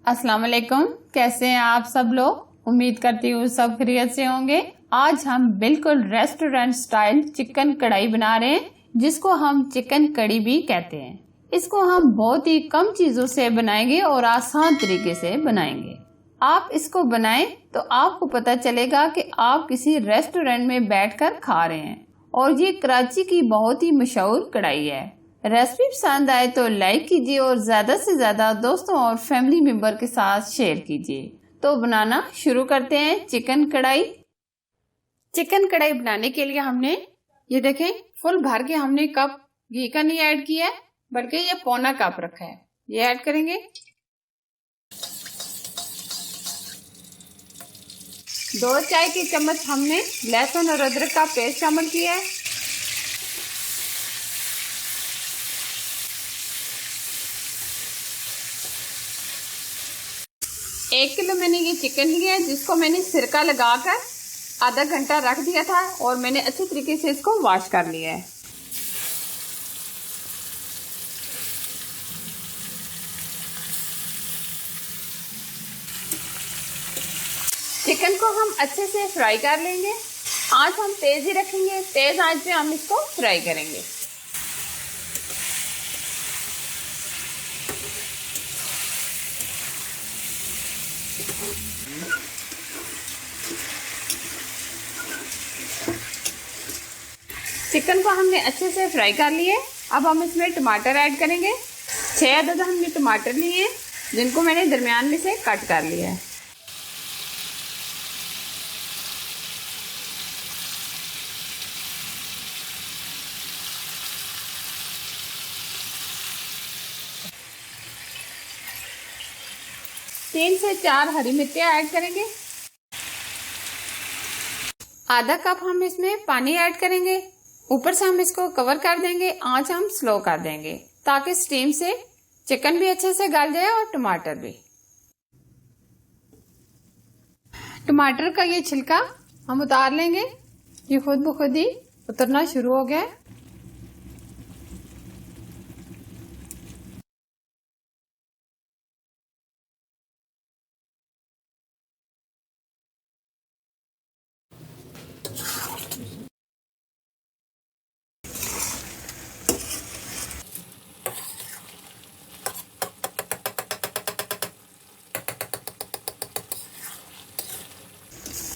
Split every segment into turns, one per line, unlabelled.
अस्सलाम वालेकुम। कैसे हैं आप सब लोग? उम्मीद करती हूँ सब खैरियत से होंगे। आज हम बिल्कुल रेस्टोरेंट स्टाइल चिकन कढ़ाई बना रहे हैं, जिसको हम चिकन कड़ी भी कहते हैं। इसको हम बहुत ही कम चीजों से बनाएंगे और आसान तरीके से बनाएंगे। आप इसको बनाएं तो आपको पता चलेगा कि आप किसी रेस्टोरेंट में बैठकर खा रहे हैं। और ये कराची की बहुत ही मशहूर कढ़ाई है। रेसिपी पसंद आए तो लाइक कीजिए और ज्यादा से ज्यादा दोस्तों और फैमिली मेंबर के साथ शेयर कीजिए। तो बनाना शुरू करते हैं चिकन कढ़ाई। चिकन कढ़ाई बनाने के लिए हमने ये देखें फुल भर के हमने कप घी का नहीं ऐड किया है, बल्कि ये पौना कप रखा है। ये ऐड करेंगे। 2 चाय के चम्मच हमने लहसुन और अदरक का पेस्ट शामिल किया है। 1 किलो मैंने ये चिकन लिया है, जिसको मैंने सिरका लगाकर आधा घंटा रख दिया था और मैंने अच्छी तरीके से इसको वॉश कर लिया है। चिकन को हम अच्छे से फ्राई कर लेंगे। आंच हम तेज ही रखेंगे, तेज आंच पे हम इसको फ्राई करेंगे। चिकन को हमने अच्छे से फ्राई कर लिए। अब हम इसमें टमाटर ऐड करेंगे। 6 अदद हमने टमाटर लिए हैं, जिनको मैंने दरमियान में से कट कर लिया है। तीन से 4 हरी मिर्चियाँ ऐड करेंगे। आधा कप हम इसमें पानी ऐड करेंगे। ऊपर से हम इसको कवर कर देंगे। आंच हम स्लो कर देंगे ताकि स्टीम से चिकन भी अच्छे से गल जाए और टमाटर भी। टमाटर का ये छिलका हम उतार लेंगे। ये खुद ब खुद ही उतरना शुरू हो गया है।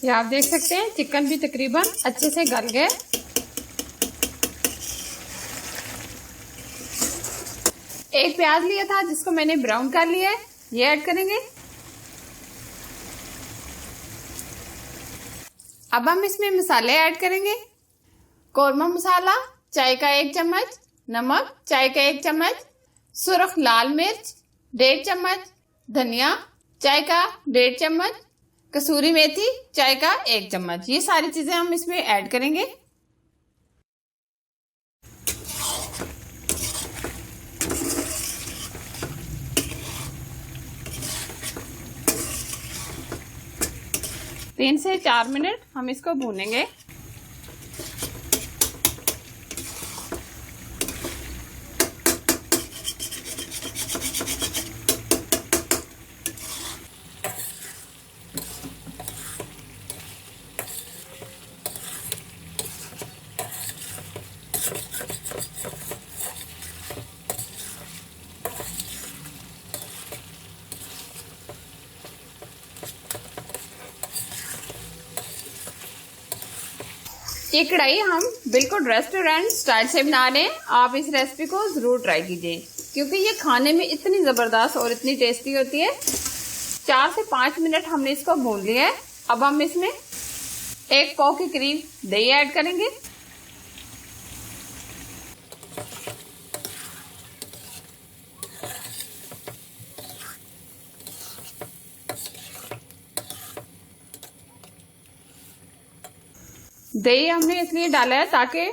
ये आप देख सकते हैं चिकन भी तकरीबन अच्छे से गल गए। एक प्याज लिया था, जिसको मैंने ब्राउन कर लिया है। ये ऐड करेंगे। अब हम इसमें मसाले ऐड करेंगे। कौरमा मसाला चाय का 1 चम्मच, नमक चाय का 1 चम्मच, सुर्ख लाल मिर्च 1.5 चम्मच, धनिया चाय का 1.5 चम्मच, कसूरी मेथी चाय का 1 चम्मच। ये सारी चीजें हम इसमें ऐड करेंगे। तीन से 4 मिनट हम इसको भूनेंगे। ये कढ़ाई हम बिल्कुल रेस्टोरेंट स्टाइल से बना रहे हैं। आप इस रेसिपी को जरूर ट्राई कीजिए, क्योंकि ये खाने में इतनी जबरदस्त और इतनी टेस्टी होती है। 4 से 5 मिनट हमने इसको भून लिया है। अब हम इसमें 1 पाव के करीब दही ऐड करेंगे। दही हमने इसलिए डाला है ताकि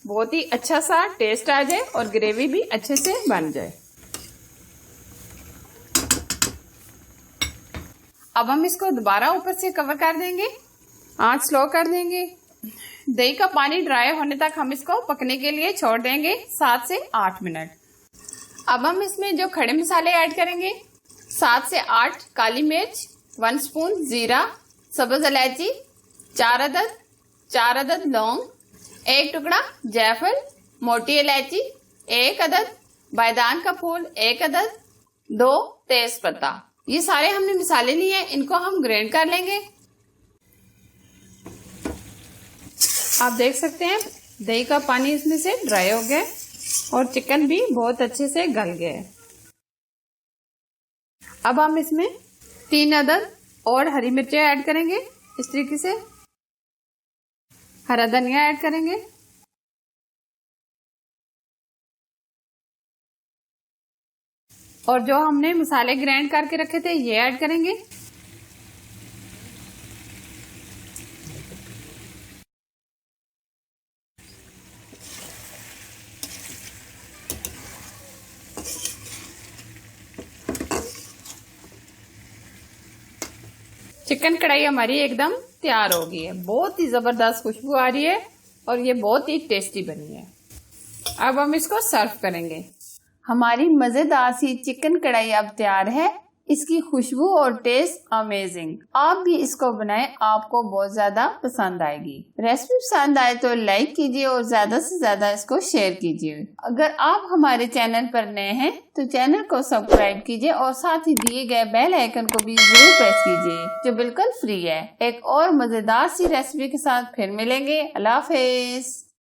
बहुत ही अच्छा सा टेस्ट आ जाए और ग्रेवी भी अच्छे से बन जाए। अब हम इसको दोबारा ऊपर से कवर कर देंगे। आंच स्लो कर देंगे। दही का पानी ड्राई होने तक हम इसको पकने के लिए छोड़ देंगे 7 से 8 मिनट। अब हम इसमें जो खड़े मसाले ऐड करेंगे, 7 से 8 काली मिर्च, 1 स्पून जीरा, सब्ज इलायची, 4 अदद लौंग, 1 टुकड़ा जायफल, मोटी इलायची, 1 अदद बायदान का फूल, 1 अदद, 2 तेज पत्ता। ये सारे हमने मसाले लिए हैं, इनको हम ग्राइंड कर लेंगे। आप देख सकते हैं दही का पानी इसमें से ड्राई हो गया और चिकन भी बहुत अच्छे से गल गया है। अब हम इसमें 3 अदद और हरी मिर्चें ऐड करेंगे। इस तरीके से हरा धनिया ऐड करेंगे और जो हमने मसाले ग्राइंड करके रखे थे ये ऐड करेंगे। चिकन कढ़ाई हमारी एकदम तैयार हो गई है। बहुत ही जबरदस्त खुशबू आ रही है और ये बहुत ही टेस्टी बनी है। अब हम इसको सर्व करेंगे। हमारी मजेदार सी चिकन कढ़ाई अब तैयार है। इसकी खुशबू और टेस्ट अमेजिंग। आप भी इसको बनाएं, आपको बहुत ज्यादा पसंद आएगी। रेसिपी पसंद आए तो लाइक कीजिए और ज्यादा से ज्यादा इसको शेयर कीजिए। अगर आप हमारे चैनल पर नए हैं तो चैनल को सब्सक्राइब कीजिए और साथ ही दिए गए बेल आइकन को भी जरूर प्रेस कीजिए जो बिल्कुल फ्री है। एक और मजेदार सी रेसिपी के साथ फिर मिलेंगे। अल्लाह हाफिज।